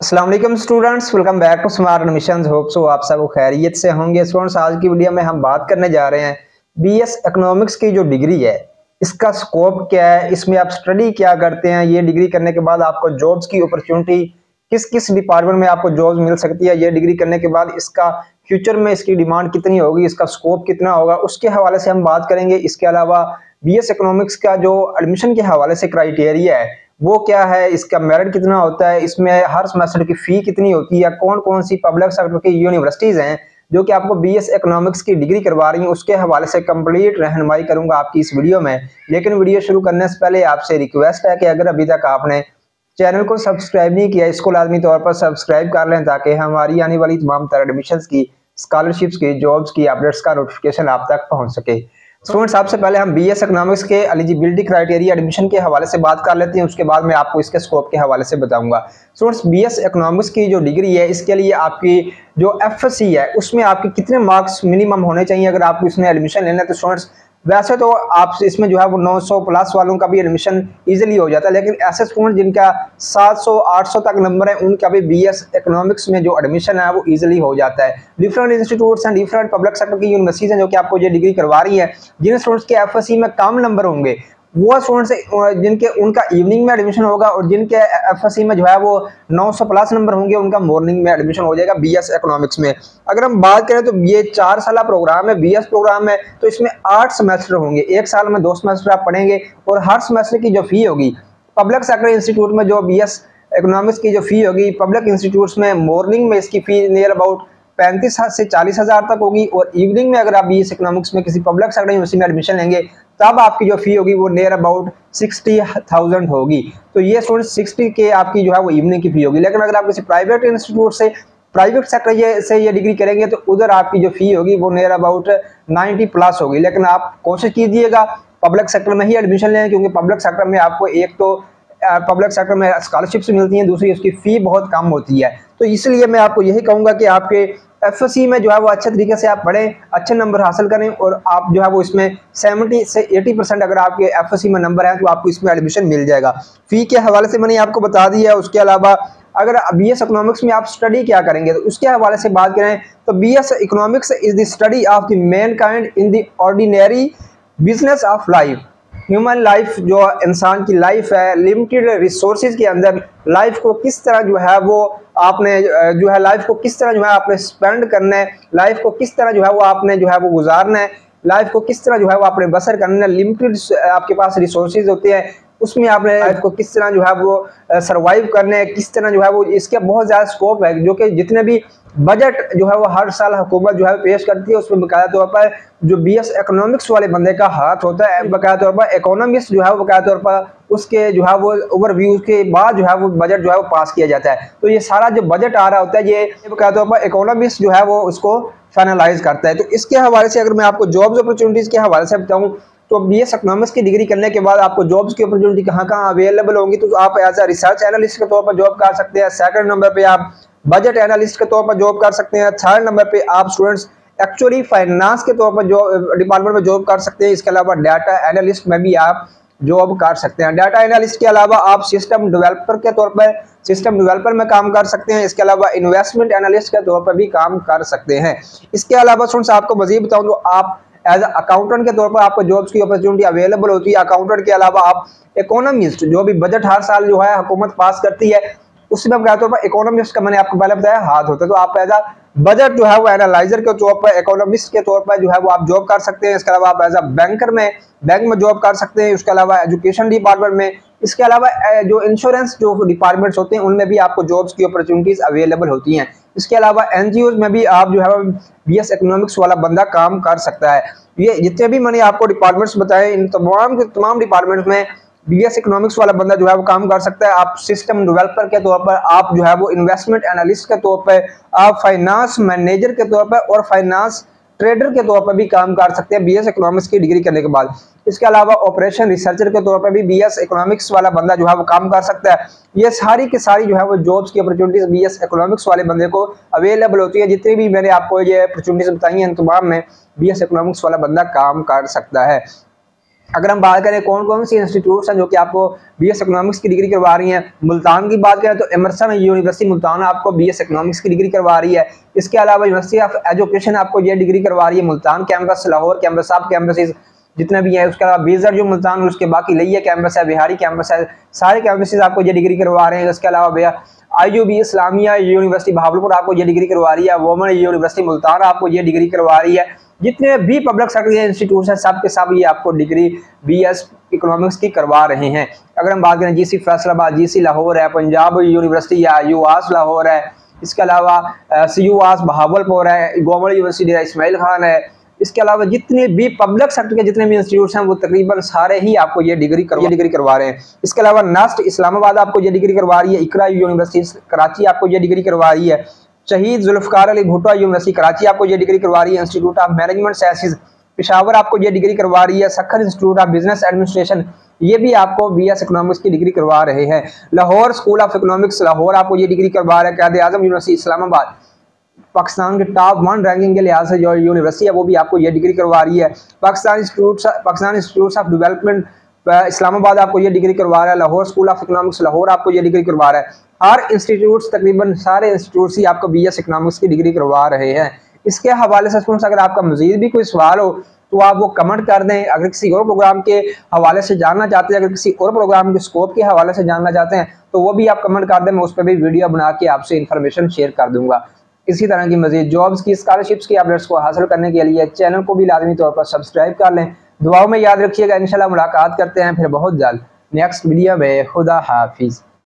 अस्सलाम वालेकुम students, welcome back to Smart Admissions. Hope so आप सब खैरियत से होंगे। स्टूडेंट्स, आज की वीडियो में हम बात करने जा रहे हैं बीएस इकोनॉमिक्स की जो डिग्री है इसका स्कोप क्या है, इसमें आप स्टडी क्या करते हैं, ये डिग्री करने के बाद आपको जॉब्स की अपॉर्चुनिटी किस किस डिपार्टमेंट में आपको जॉब्स मिल सकती है, ये डिग्री करने के बाद इसका फ्यूचर में इसकी डिमांड कितनी होगी, इसका स्कोप कितना होगा, उसके हवाले से हम बात करेंगे। इसके अलावा बीएस इकोनॉमिक्स का जो एडमिशन के हवाले से क्राइटेरिया है वो क्या है, इसका मेरिट कितना होता है, इसमें हर सेमेस्टर की फी कितनी होती है, कौन कौन सी पब्लिक सेक्टर की यूनिवर्सिटीज हैं जो कि आपको बीएस इकोनॉमिक्स की डिग्री करवा रही हैं, उसके हवाले से कंप्लीट रहनुमाई करूंगा आपकी इस वीडियो में। लेकिन वीडियो शुरू करने से पहले आपसे रिक्वेस्ट है कि अगर अभी तक आपने चैनल को सब्सक्राइब नहीं किया, इसको लाजमी तौर पर सब्सक्राइब कर लें ताकि हमारी आने वाली तमाम तरह एडमिशंस की, स्कॉलरशिप्स की, जॉब्स की अपडेट्स का नोटिफिकेशन आप तक पहुंच सके। स्टूडेंट्स, सबसे पहले हम बीएस इकोनॉमिक्स के एलिजिबिलिटी क्राइटेरिया एडमिशन के हवाले से बात कर लेते हैं, उसके बाद मैं आपको इसके स्कोप के हवाले से बताऊंगा। स्टूडेंट्स, बीएस इकोनॉमिक्स की जो डिग्री है इसके लिए आपकी जो एफएससी है उसमें आपके कितने मार्क्स मिनिमम होने चाहिए अगर आपको इसमें एडमिशन लेना है। तो स्टूडेंट्स, वैसे तो आप इसमें जो है वो 900 प्लस वालों का भी एडमिशन इजीली हो जाता है, लेकिन ऐसे स्टूडेंट जिनका 700 800 तक नंबर है उनका भी बीएस इकोनॉमिक्स में जो एडमिशन है वो इजीली हो जाता है। Different institutes and different public sector की यूनिवर्सिटीज हैं जो कि आपको ये डिग्री करवा रही है। जिन स्टूडेंट्स के एफएससी में कम नंबर होंगे वो स्टूडेंट्स जिनके उनका इवनिंग में एडमिशन होगा, और जिनके एफएससी में जो है वो 900 प्लस नंबर होंगे उनका मॉर्निंग में एडमिशन हो जाएगा बीएस इकोनॉमिक्स में। अगर हम बात करें तो ये 4 साल प्रोग्राम है, बीएस प्रोग्राम है, तो इसमें 8 सेमेस्टर होंगे। एक साल में 2 सेमेस्टर आप पढ़ेंगे और हर सेमेस्टर की जो फी होगी पब्लिक सेक्टर इंस्टीट्यूट में जो बीएस इकोनॉमिक्स की जो फी होगी पब्लिक इंस्टीट्यूट्स में मॉर्निंग में इसकी फी नियर अबाउट 35 से 40 हजार तक होगी, और इवनिंग में अगर आप बीएस इकोनॉमिक्स में किसी पब्लिक सेक्टर यूनिवर्सिटी में एडमिशन लेंगे तब आपकी जो फी होगी वो नियर अबाउट 60,000 होगी। तो ये स्टूडेंट 60 के आपकी जो है वो इवनिंग की फी होगी। लेकिन अगर आप किसी प्राइवेट इंस्टीट्यूट से प्राइवेट सेक्टर से ये डिग्री करेंगे तो उधर आपकी जो फी होगी वो नियर अबाउट 90 प्लस होगी। लेकिन आप कोशिश कीजिएगा पब्लिक सेक्टर में ही एडमिशन लें, क्योंकि पब्लिक सेक्टर में आपको एक तो पब्लिक सेक्टर में स्कॉलरशिप्स मिलती हैं, दूसरी उसकी फी बहुत कम होती है। तो इसलिए मैं आपको यही कहूंगा कि आपके एफएससी में जो है वो अच्छे तरीके से आप पढ़ें, अच्छे नंबर हासिल करें, और आप जो है वो इसमें 70 से 80% अगर आपके एफएससी में नंबर है तो आपको इसमें एडमिशन मिल जाएगा। फी के हवाले से मैंने आपको बता दिया है। उसके अलावा अगर बीएस इकोनॉमिक्स में आप स्टडी क्या करेंगे तो उसके हवाले से बात करें तो BS economics is the study of the mankind in the ordinary business of life. Human life, जो इंसान की लाइफ है, लिमिटेड रिसोर्सेज के अंदर लाइफ को किस तरह जो है वो आपने जो है लाइफ को किस तरह जो है आपने स्पेंड करना है, लाइफ को किस तरह जो है वो आपने जो है वो गुजारना है, लाइफ को किस तरह जो है वो आपने बसर करना है। लिमिटेड आपके पास रिसोर्सेज होते हैं, उसमें आपने लाइफ को किस तरह जो है वो सरवाइव करना है, किस तरह जो है वो, इसके बहुत ज़्यादा स्कोप है। जो कि जितने भी बजट जो है वो हर साल हुकूमत जो है पेश करती है उसमें बकायदा तौर पर जो बीएस इकोनॉमिक्स वाले बंदे का हाथ होता है, बकायदा तौर पर इकोनॉमिस्ट जो है वो बकायदा तौर पर उसके जो है वो ओवरव्यू के बाद जो है वो बजट जो है वो पास किया जाता है। तो ये सारा जो बजट आ रहा होता है ये बकायदा तौर पर इकोनॉमिस्ट जो है वो उसको फाइनलाइज करता है। तो इसके हवाले से अगर मैं आपको जॉब्स अपॉर्चुनिटीज के हवाले से बताऊँ तो बीएस इकोनॉमिक्स की डिग्री करने के बाद आपको जॉब्स की अपॉर्चुनिटी कहाँ कहाँ अवेलेबल होंगी, तो आप एज अ रिसर्च एनालिस्ट के तौर पर जॉब कर सकते हैं। सेकंड नंबर पे आप बजट एनालिस्ट के तौर पर जॉब कर सकते हैं। थर्ड नंबर पे आप स्टूडेंट्स एक्चुअली फाइनेंस के तौर पर जो डिपार्टमेंट में जॉब कर सकते हैं। इसके अलावा डाटा एनालिस्ट में भी आप जॉब कर सकते हैं। डाटा एनालिस्ट के अलावा आप सिस्टम डेवलपर के तौर पर सिस्टम डेवलपर में काम कर सकते हैं। इसके अलावा इन्वेस्टमेंट एनालिस्ट के तौर पर भी काम कर सकते हैं। इसके अलावा स्टूडेंट्स आपको मजीद बताऊं तो आप एज अकाउंटेंट के तौर पर आपको जॉब्स की अपॉर्चुनिटी अवेलेबल होती है। अकाउंटेंट के अलावा आप इकोनॉमिस्ट, जो भी बजट हर साल जो है हुकूमत पास करती है उसमें बकायदा तौर पर इकोनॉमिस्ट का मैंने आपको पहले बताया हाथ होता है। तो आप एज अ बजट जो है वो एनालाइजर के तौर पर, इकोनॉमिस्ट के तौर पर जो है वो आप जॉब कर सकते हैं। इसके अलावा आप एज अ बैंकर में बैंक में जॉब कर सकते हैं। उसके अलावा एजुकेशन डिपार्टमेंट में, इसके अलावा जो इंश्योरेंस जो डिपार्टमेंट्स होते हैं उनमें भी आपको जॉब्स की अपॉर्चुनिटीज अवेलेबल होती हैं। इसके अलावा एनजीओ में भी आप जो है बीएस इकोनॉमिक्स वाला बंदा काम कर सकता है। ये जितने भी मैंने आपको डिपार्टमेंट्स बताए इन तमाम के तमाम डिपार्टमेंट्स में बीएस इकोनॉमिक्स वाला बंदा जो है वो काम कर सकता है। आप सिस्टम डेवलपर के तौर पर, आप जो है वो इन्वेस्टमेंट एनालिस्ट के तौर पर, आप फाइनेंस मैनेजर के तौर पर और फाइनेंस ट्रेडर के तौर पर भी काम कर सकते हैं बीएस इकोनॉमिक्स की डिग्री करने के बाद। इसके अलावा ऑपरेशन रिसर्चर के तौर पर भी बीएस इकोनॉमिक्स वाला बंदा जो है वो काम कर सकता है। ये सारी की सारी जो है वो जॉब्स की अपॉर्चुनिटीज बीएस इकोनॉमिक्स वाले बंदे को अवेलेबल होती है। जितनी भी मैंने आपको ये अपॉर्चुनिटीज बताई हैं तमाम में बीएस इकोनॉमिक्स वाला बंदा काम कर सकता है। अगर हम बात करें कौन कौन सी इंस्टीट्यूट्स हैं जो कि आपको बीएस इकोनॉमिक्स की डिग्री करवा रही हैं, मुल्तान की बात करें तो एमर्सन यूनिवर्सिटी मुल्तान आपको बीएस इकोनॉमिक्स की डिग्री करवा रही है। इसके अलावा यूनिवर्सिटी ऑफ एजुकेशन आपको ये डिग्री करवा रही है, मुल्तान कैंपस, लाहौर कैंपस, सब कैंपसेस जितने भी हैं। उसके अलावा बीजर जो मुल्तान, उसके बाकी लिया कैंपस है, बिहारी कैंपस है, सारे कैंपसेस आपको ये डिग्री करवा रहे हैं। इसके अलावा IUB इस्लामिया यूनिवर्सिटी भावलपुर आपको ये डिग्री करवा रही है, वुमेन यूनिवर्सिटी मुल्तान आपको ये डिग्री करवा रही है। जितने भी पब्लिक सेक्टर के इंस्टीट्यूट हैं सब के सब ये आपको डिग्री बीएस इकोनॉमिक्स की करवा रहे हैं। अगर हम बात करें GC फैसलाबाद, GC लाहौर है, पंजाब यूनिवर्सिटी या UAS लाहौर है, इसके अलावा CUAS बहावलपुर है, गवर्नमेंट यूनिवर्सिटी है, इस्माइल खान है। इसके अलावा जितने भी पब्लिक सेक्टर के जितने भी इंस्टीट्यूट्स हैं वो तकरीबन सारे ही आपको ये डिग्री करवा रहे हैं। इसके अलावा NUST इस्लामाबाद आपको ये डिग्री करवा रही है, इकरा यूनिवर्सिटी कराची आपको ये डिग्री करवा रही है, शहीद जुल्फकार अली भुट्टो यूनिवर्सिटी कराची आपको ये डिग्री करवा रही है, institute of management sciences Peshawar आपको ये डिग्री करवा रही है, Sukkur institute of business administration ये भी आपको बीएस इकोनॉमिक्स की डिग्री करवा रहे हैं, Lahore school of economics Lahore आपको ये डिग्री करवा रहा है, कायद आजम यूनिवर्सिटी इस्लामाबाद पाकिस्तान के टॉप 1 रैंकिंग के लिहाज से जो यूनिवर्सिटी है वो भी आपको ये डिग्री करवा रही है, Pakistan institute of development Islamabad आपको ये डिग्री करवा रहा है, Lahore school of economics Lahore आपको ये डिग्री करवा रहा है। हर इंस्टीट्यूट तकरीबन सारे इंस्टीट्यूट ही आपको बीएस इकोनॉमिक्स की डिग्री करवा रहे हैं। इसके हवाले से स्टूडेंट्स अगर आपका मजीद भी कोई सवाल हो तो आप वो कमेंट कर दें। अगर किसी और प्रोग्राम के हवाले से जानना चाहते हैं, अगर किसी और प्रोग्राम के स्कोप के हवाले से जानना चाहते हैं तो वो भी आप कमेंट कर दें, मैं उस पर भी वीडियो बना के आपसे इन्फॉर्मेशन शेयर कर दूंगा। इसी तरह की मजीद जॉब्स की, स्कॉलरशिप्स की अपडेट्स को हासिल करने के लिए चैनल को भी लाजमी तौर पर सब्सक्राइब कर लें। दुआओं में याद रखिएगा। इंशाल्लाह मुलाकात करते हैं फिर बहुत जल्द नेक्स्ट वीडियो में। खुदा हाफिज़।